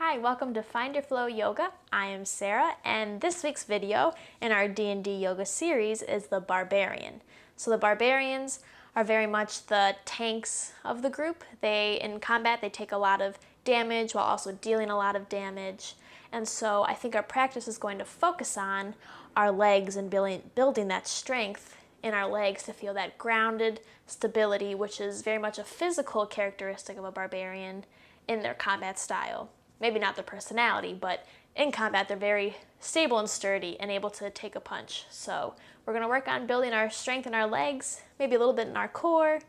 Hi, welcome to Find Your Flow Yoga. I am Sarah, and this week's video in our D&D yoga series is the Barbarian. So the Barbarians are very much the tanks of the group. In combat, they take a lot of damage while also dealing a lot of damage. And so I think our practice is going to focus on our legs and building that strength in our legs to feel that grounded stability, which is very much a physical characteristic of a barbarian in their combat style. Maybe not their personality, but in combat they're very stable and sturdy and able to take a punch. So we're going to work on building our strength in our legs, maybe a little bit in our core, and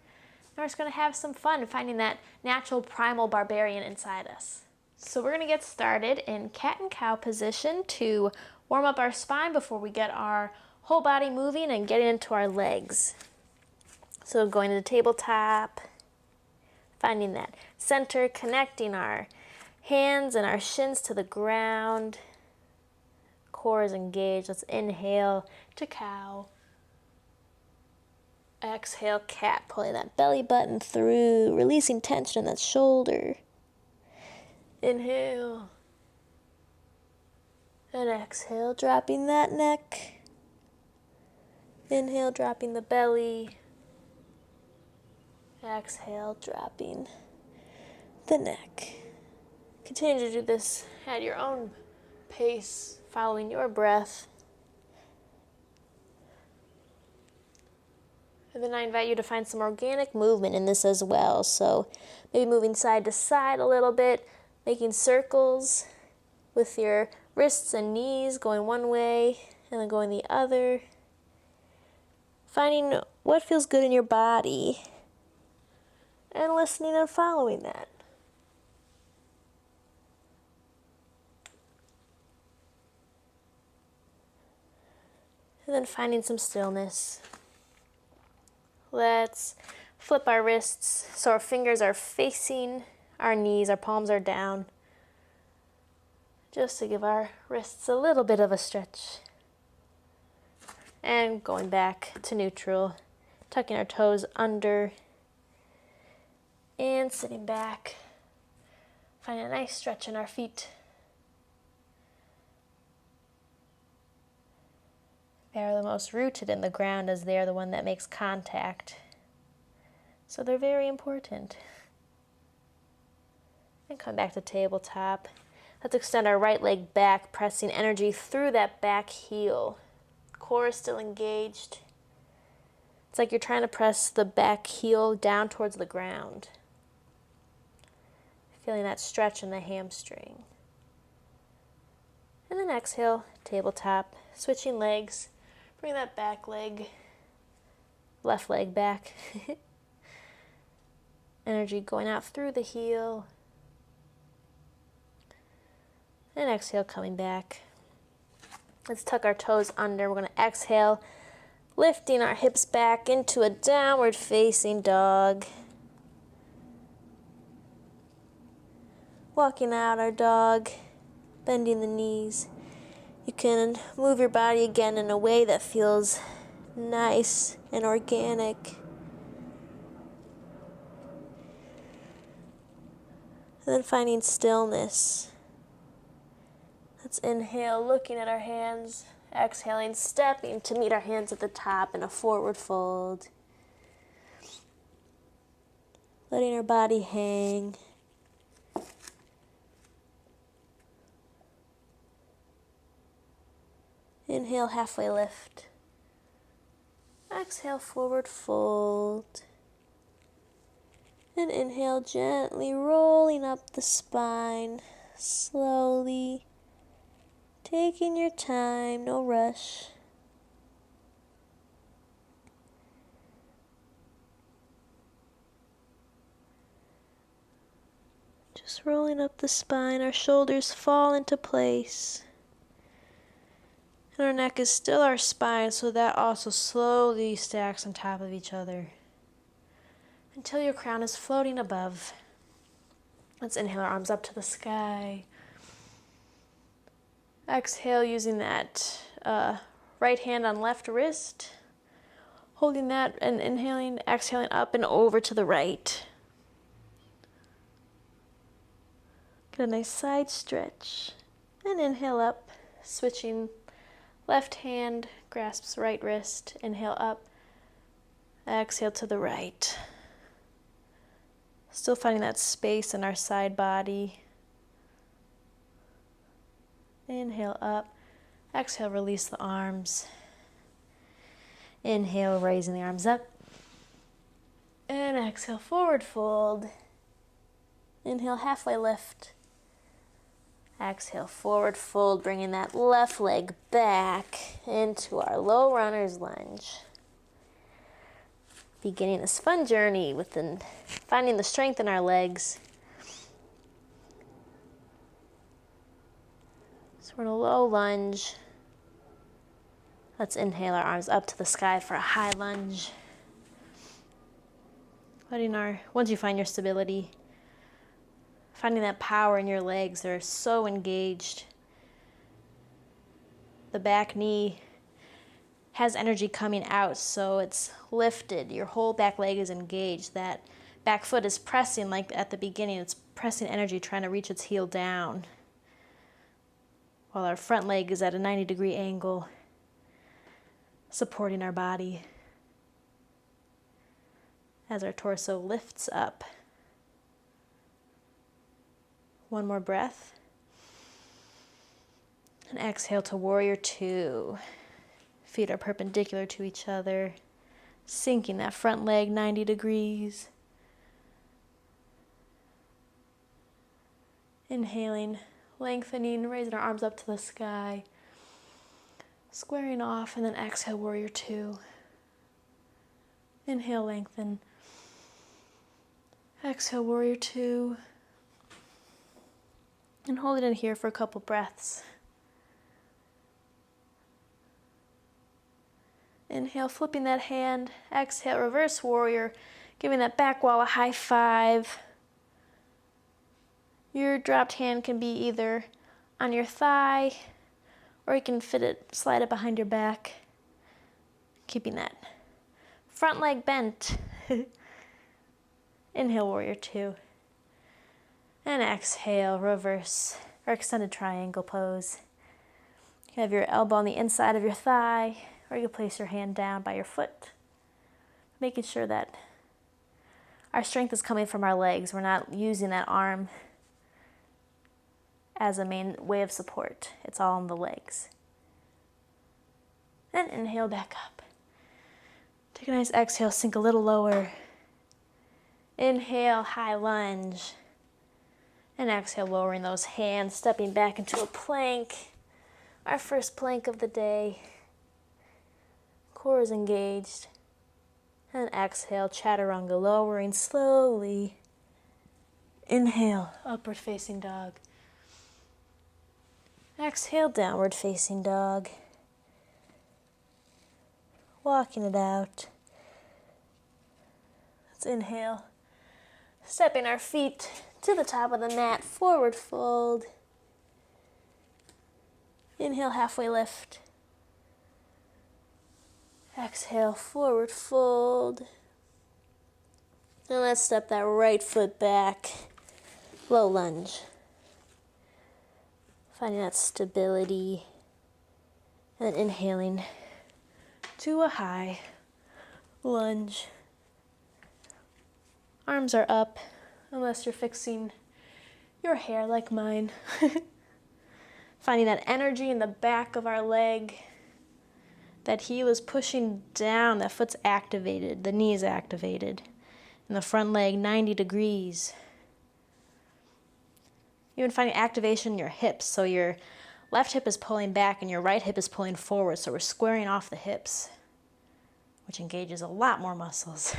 we're just going to have some fun finding that natural primal barbarian inside us. So we're going to get started in cat and cow position to warm up our spine before we get our whole body moving and getting into our legs. So going to the tabletop, finding that center, connecting our hands and our shins to the ground. Core is engaged. Let's inhale to cow. Exhale, cat. Pulling that belly button through, releasing tension in that shoulder. Inhale. And exhale, dropping that neck. Inhale, dropping the belly. Exhale, dropping the neck. Continue to do this at your own pace, following your breath. And then I invite you to find some organic movement in this as well. So maybe moving side to side a little bit, making circles with your wrists and knees, going one way and then going the other. Finding what feels good in your body and listening and following that. And then finding some stillness. Let's flip our wrists so our fingers are facing our knees, our palms are down. Just to give our wrists a little bit of a stretch. And going back to neutral, tucking our toes under and sitting back. Finding a nice stretch in our feet. They are the most rooted in the ground as they are the one that makes contact. So they're very important. And come back to tabletop. Let's extend our right leg back, pressing energy through that back heel. Core is still engaged. It's like you're trying to press the back heel down towards the ground. Feeling that stretch in the hamstring. And then exhale, tabletop, switching legs. Bring that back leg, left leg back. Energy going out through the heel. And exhale, coming back. Let's tuck our toes under. We're going to exhale, lifting our hips back into a downward facing dog. Walking out our dog, bending the knees. You can move your body again in a way that feels nice and organic. And then finding stillness. Let's inhale, looking at our hands. Exhaling, stepping to meet our hands at the top in a forward fold. Letting our body hang. Inhale, halfway lift. Exhale, forward fold. And inhale, gently rolling up the spine, slowly. Taking your time, no rush. Just rolling up the spine, our shoulders fall into place. And our neck is still our spine, so that also slowly stacks on top of each other until your crown is floating above. Let's inhale our arms up to the sky. Exhale using that right hand on left wrist. Holding that and inhaling, exhaling up and over to the right. Get a nice side stretch. And inhale up, switching left hand, grasps right wrist, inhale up, exhale to the right. Still finding that space in our side body. Inhale up, exhale, release the arms. Inhale, raising the arms up. And exhale, forward fold. Inhale, halfway lift. Exhale, forward fold, bringing that left leg back into our low runner's lunge. Beginning this fun journey with finding the strength in our legs. So we're in a low lunge. Let's inhale our arms up to the sky for a high lunge. Once you find your stability, finding that power in your legs, they're so engaged. The back knee has energy coming out, so it's lifted. Your whole back leg is engaged. That back foot is pressing, like at the beginning, it's pressing energy, trying to reach its heel down. While our front leg is at a 90-degree angle, supporting our body as our torso lifts up. One more breath. And exhale to warrior two. Feet are perpendicular to each other, sinking that front leg 90 degrees. Inhaling, lengthening, raising our arms up to the sky. Squaring off, and then exhale, warrior two. Inhale, lengthen. Exhale, warrior two. And hold it in here for a couple breaths. Inhale, flipping that hand. Exhale, reverse warrior, giving that back wall a high five. Your dropped hand can be either on your thigh, or you can slide it behind your back, keeping that front leg bent. Inhale, warrior two. And exhale, reverse or extended triangle pose. You have your elbow on the inside of your thigh, or you can place your hand down by your foot, making sure that our strength is coming from our legs. We're not using that arm as a main way of support. It's all in the legs. And inhale back up. Take a nice exhale, sink a little lower. Inhale, high lunge. And exhale, lowering those hands, stepping back into a plank. Our first plank of the day. Core is engaged. And exhale, chaturanga, lowering slowly. Inhale, upward facing dog. Exhale, downward facing dog. Walking it out. Let's inhale. Stepping our feet to the top of the mat, forward fold. Inhale, halfway lift. Exhale, forward fold. And let's step that right foot back, low lunge. Finding that stability, and then inhaling to a high lunge. Arms are up, unless you're fixing your hair like mine. Finding that energy in the back of our leg. That heel is pushing down, that foot's activated, the knee is activated. And the front leg 90 degrees. Even finding activation in your hips, so your left hip is pulling back and your right hip is pulling forward, so we're squaring off the hips, which engages a lot more muscles.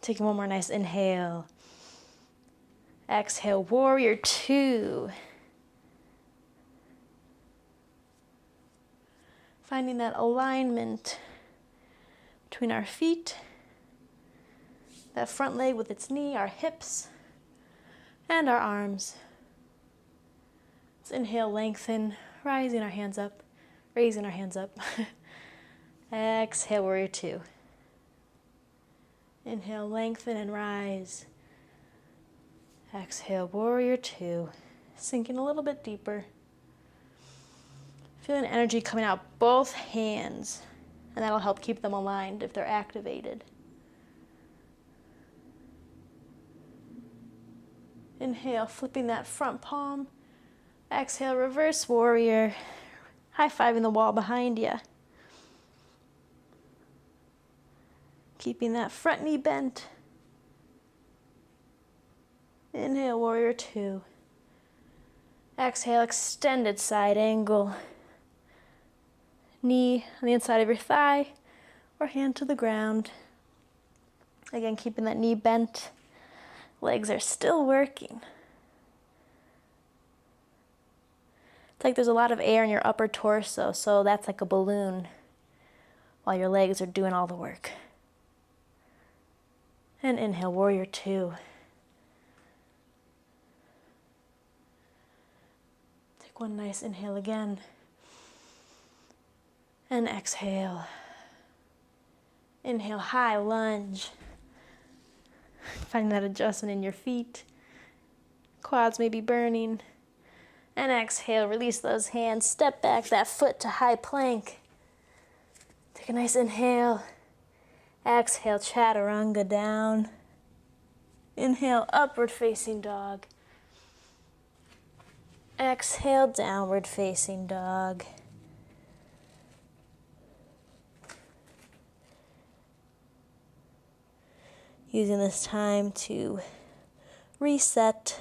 Taking one more nice inhale. Exhale, warrior two. Finding that alignment between our feet, that front leg with its knee, our hips, and our arms. Let's inhale, lengthen, rising our hands up, raising our hands up. Exhale, warrior two. Inhale, lengthen and rise. Exhale, warrior two. Sinking a little bit deeper. Feeling energy coming out both hands, and that'll help keep them aligned if they're activated. Inhale, flipping that front palm. Exhale, reverse warrior. High-fiving the wall behind you. Keeping that front knee bent. Inhale, warrior two. Exhale, extended side angle. Knee on the inside of your thigh or hand to the ground. Again, keeping that knee bent. Legs are still working. It's like there's a lot of air in your upper torso, so that's like a balloon while your legs are doing all the work. And inhale, warrior two. Take one nice inhale again. And exhale. Inhale, high lunge. Finding that adjustment in your feet. Quads may be burning. And exhale, release those hands. Step back that foot to high plank. Take a nice inhale. Exhale, chaturanga down. Inhale, upward facing dog. Exhale, downward facing dog. Using this time to reset.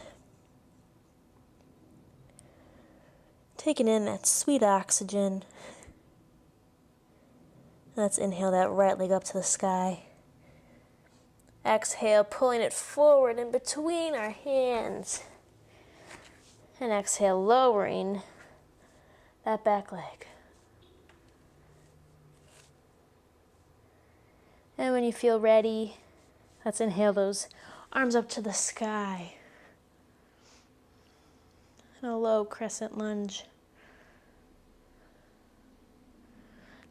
Taking in that sweet oxygen. Let's inhale that right leg up to the sky. Exhale, pulling it forward in between our hands. And exhale, lowering that back leg. And when you feel ready, let's inhale those arms up to the sky. And a low crescent lunge.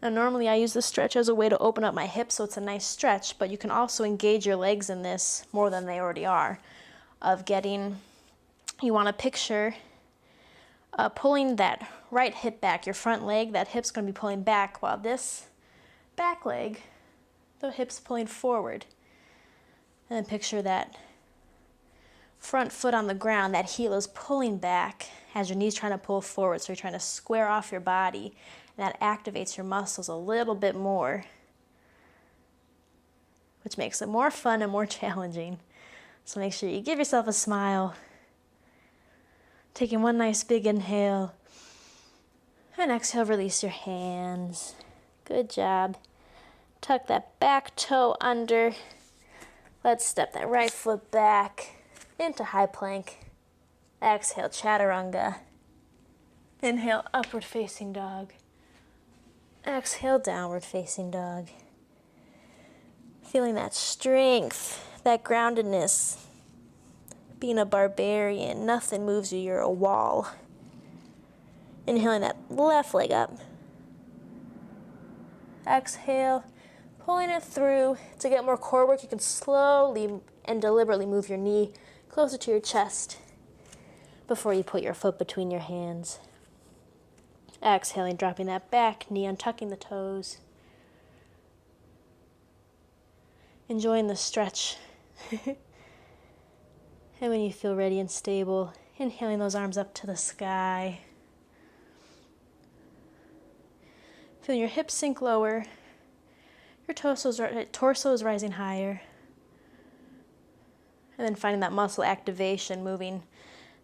Now normally I use this stretch as a way to open up my hips, so it's a nice stretch, but you can also engage your legs in this more than they already are. You want to picture pulling that right hip back, your front leg, that hip's going to be pulling back, while this back leg, the hip's pulling forward. And then picture that front foot on the ground, that heel is pulling back as your knee's trying to pull forward, so you're trying to square off your body. And that activates your muscles a little bit more, which makes it more fun and more challenging. So make sure you give yourself a smile. Taking one nice big inhale. And exhale, release your hands. Good job. Tuck that back toe under. Let's step that right foot back into high plank. Exhale, chaturanga. Inhale, upward facing dog. Exhale, downward facing dog. Feeling that strength, that groundedness. Being a barbarian, nothing moves you, you're a wall. Inhaling that left leg up. Exhale, pulling it through. To get more core work, you can slowly and deliberately move your knee closer to your chest before you put your foot between your hands. Exhaling, dropping that back knee, untucking the toes. Enjoying the stretch. And when you feel ready and stable, inhaling those arms up to the sky. Feeling your hips sink lower. Your torso is rising higher. And then finding that muscle activation, moving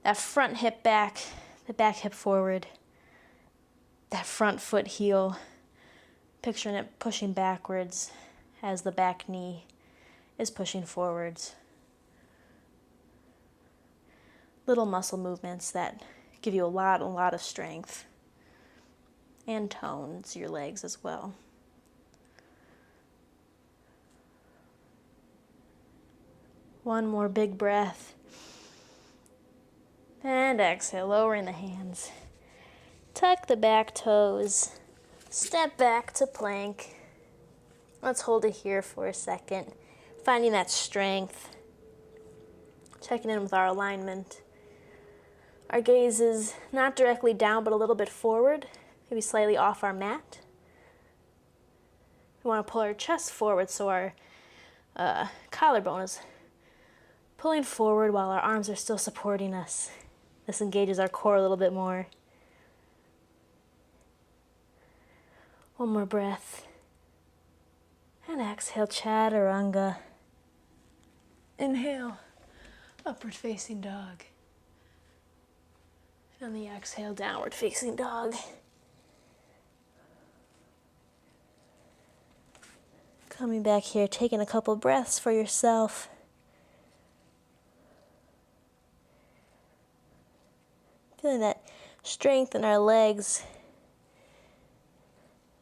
that front hip back, the back hip forward. That front foot heel, picturing it pushing backwards as the back knee is pushing forwards. Little muscle movements that give you a lot of strength and tone to your legs as well. One more big breath. And exhale, lowering the hands. Tuck the back toes. Step back to plank. Let's hold it here for a second. Finding that strength. checking in with our alignment. Our gaze is not directly down, but a little bit forward, maybe slightly off our mat. We want to pull our chest forward so our collarbone is pulling forward while our arms are still supporting us. This engages our core a little bit more. One more breath. And exhale, chaturanga. Inhale, upward facing dog. And on the exhale, downward facing dog. Coming back here, taking a couple breaths for yourself. Feeling that strength in our legs.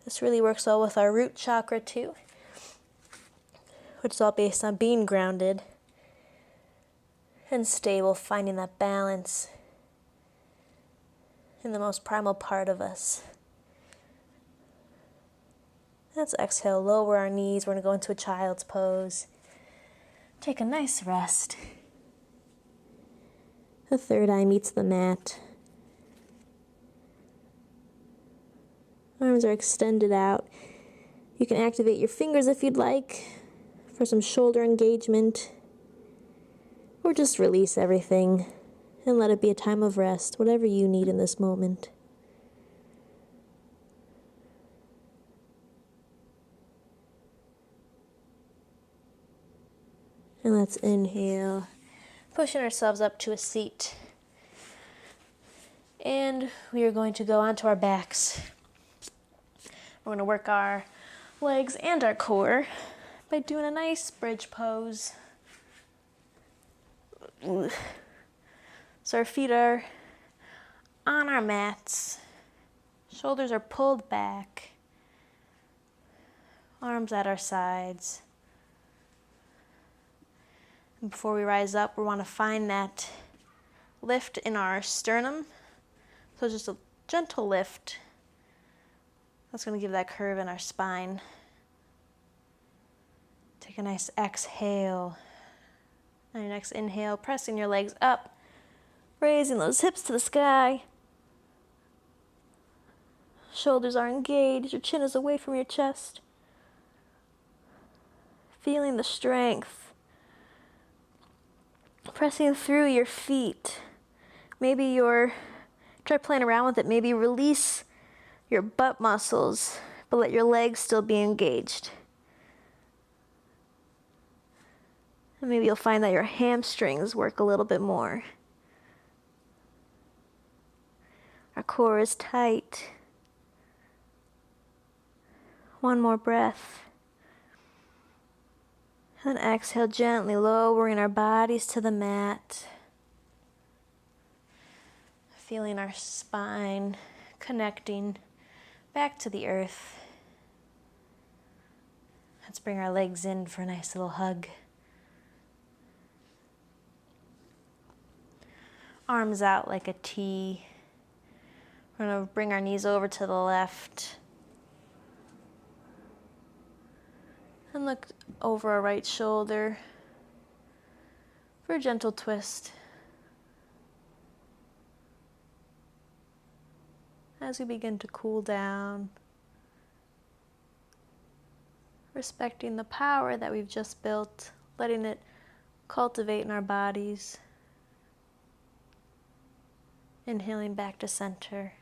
This really works well with our root chakra too, which is all based on being grounded and stable, finding that balance in the most primal part of us. Let's exhale, lower our knees. We're going to go into a child's pose. Take a nice rest. The third eye meets the mat. Arms are extended out. You can activate your fingers if you'd like for some shoulder engagement, or just release everything and let it be a time of rest, whatever you need in this moment. And let's inhale, pushing ourselves up to a seat. And we are going to go onto our backs. We're going to work our legs and our core by doing a nice bridge pose. So our feet are on our mats, shoulders are pulled back, arms at our sides. And before we rise up, we want to find that lift in our sternum. So just a gentle lift. That's going to give that curve in our spine. Take a nice exhale. On your next inhale, pressing your legs up, raising those hips to the sky. Shoulders are engaged, your chin is away from your chest. Feeling the strength. Pressing through your feet. Maybe try playing around with it. Maybe release your butt muscles, but let your legs still be engaged. And maybe you'll find that your hamstrings work a little bit more. Our core is tight. One more breath. And exhale, gently lowering our bodies to the mat. Feeling our spine connecting back to the earth. Let's bring our legs in for a nice little hug. Arms out like a T. We're going to bring our knees over to the left. And look over our right shoulder for a gentle twist. As we begin to cool down, respecting the power that we've just built, letting it cultivate in our bodies. Inhaling back to center.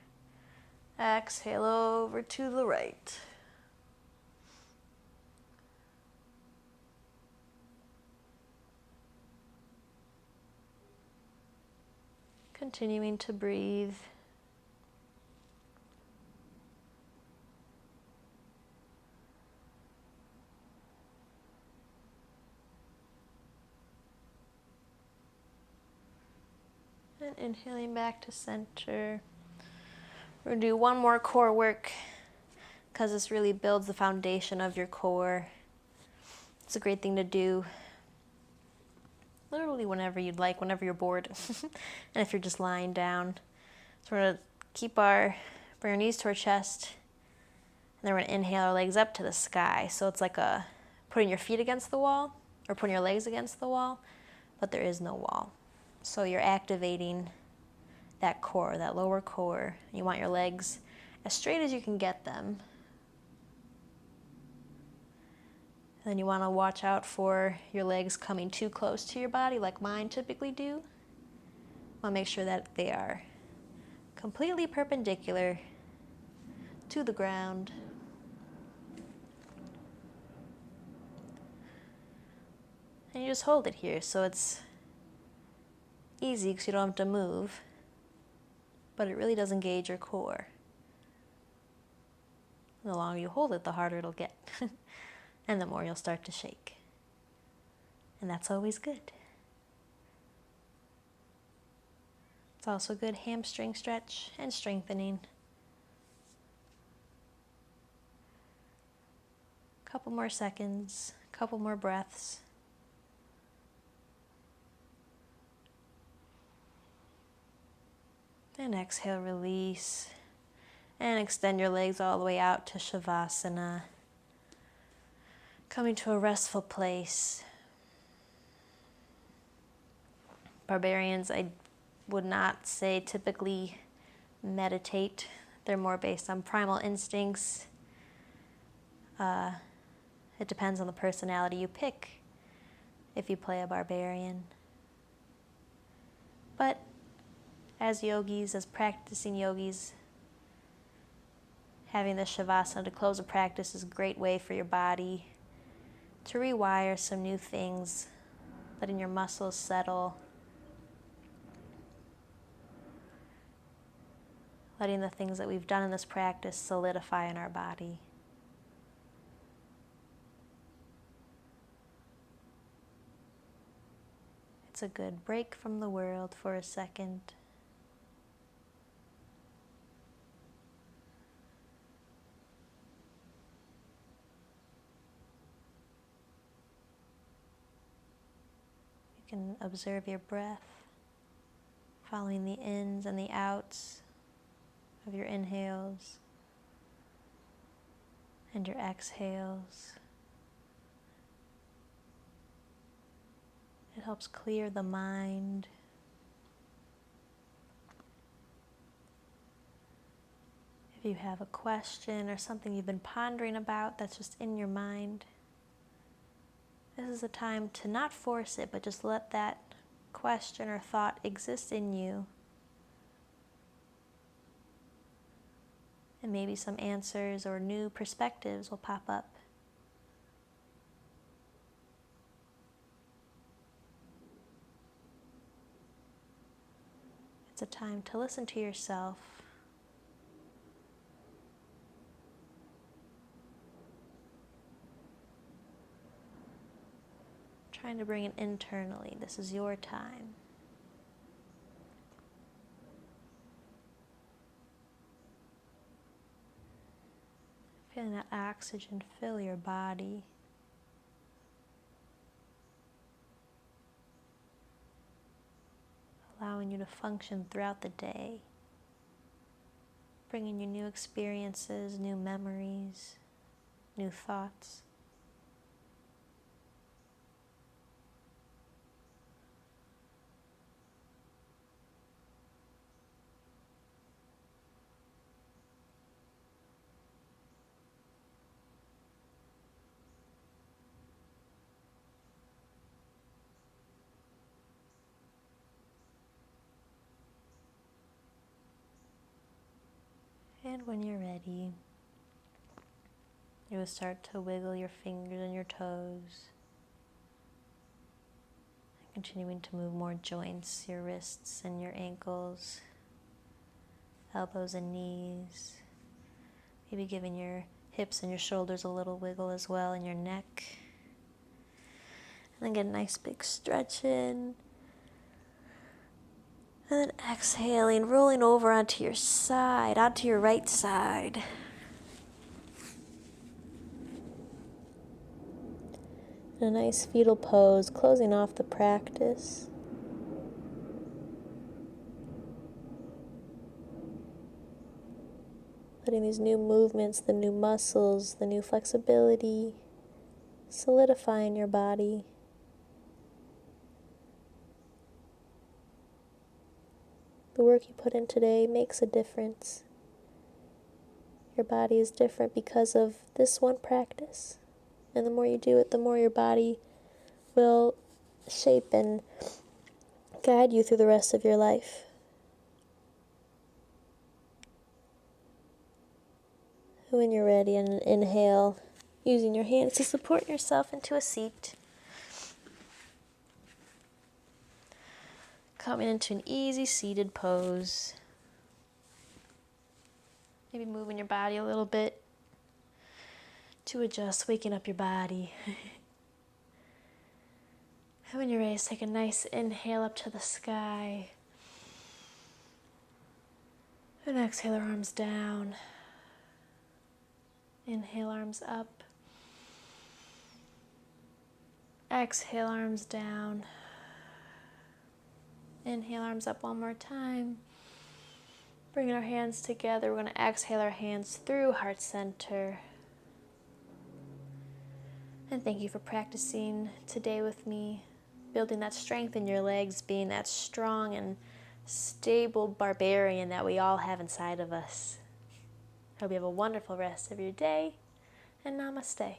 Exhale over to the right. Continuing to breathe. And inhaling back to center. We're going to do one more core work because this really builds the foundation of your core. It's a great thing to do literally whenever you'd like, whenever you're bored, and if you're just lying down. So we're going to bring our knees to our chest, and then we're going to inhale our legs up to the sky. So it's like putting your feet against the wall, or putting your legs against the wall. but there is no wall. So you're activating that core, that lower core. You want your legs as straight as you can get them. And then you want to watch out for your legs coming too close to your body like mine typically do. You want to make sure that they are completely perpendicular to the ground. And you just hold it here so it's easy because you don't have to move, but it really does engage your core. And the longer you hold it, the harder it'll get. And the more you'll start to shake. And that's always good. It's also a good hamstring stretch and strengthening. Couple more seconds, couple more breaths. And exhale, release. And extend your legs all the way out to Shavasana. Coming to a restful place. Barbarians, I would not say typically meditate. They're more based on primal instincts. It depends on the personality you pick if you play a barbarian. But as yogis, as practicing yogis, having the Shavasana to close a practice is a great way for your body to rewire some new things, letting your muscles settle, letting the things that we've done in this practice solidify in our body. It's a good break from the world for a second. You can observe your breath, following the ins and the outs of your inhales and your exhales. It helps clear the mind. If you have a question or something you've been pondering about that's just in your mind, this is a time to not force it, but just let that question or thought exist in you. And maybe some answers or new perspectives will pop up. It's a time to listen to yourself. Trying to bring it internally. This is your time. Feeling that oxygen fill your body. Allowing you to function throughout the day. Bringing you new experiences, new memories, new thoughts. And when you're ready, you will start to wiggle your fingers and your toes. Continuing to move more joints, your wrists and your ankles, elbows and knees. Maybe giving your hips and your shoulders a little wiggle as well, and your neck. And then get a nice big stretch in. And then exhaling, rolling over onto your side, onto your right side. A nice fetal pose, closing off the practice. Letting these new movements, the new muscles, the new flexibility, solidify in your body. The work you put in today makes a difference. Your body is different because of this one practice. And the more you do it, the more your body will shape and guide you through the rest of your life. When you're ready, and inhale, using your hands to support yourself into a seat. Coming into an easy seated pose. Maybe moving your body a little bit to adjust, waking up your body. And when you're ready, take a nice inhale up to the sky. And exhale, arms down. Inhale, arms up. Exhale, arms down. Inhale, arms up one more time. Bringing our hands together, we're going to exhale our hands through heart center. And thank you for practicing today with me, building that strength in your legs, being that strong and stable barbarian that we all have inside of us. Hope you have a wonderful rest of your day, and namaste.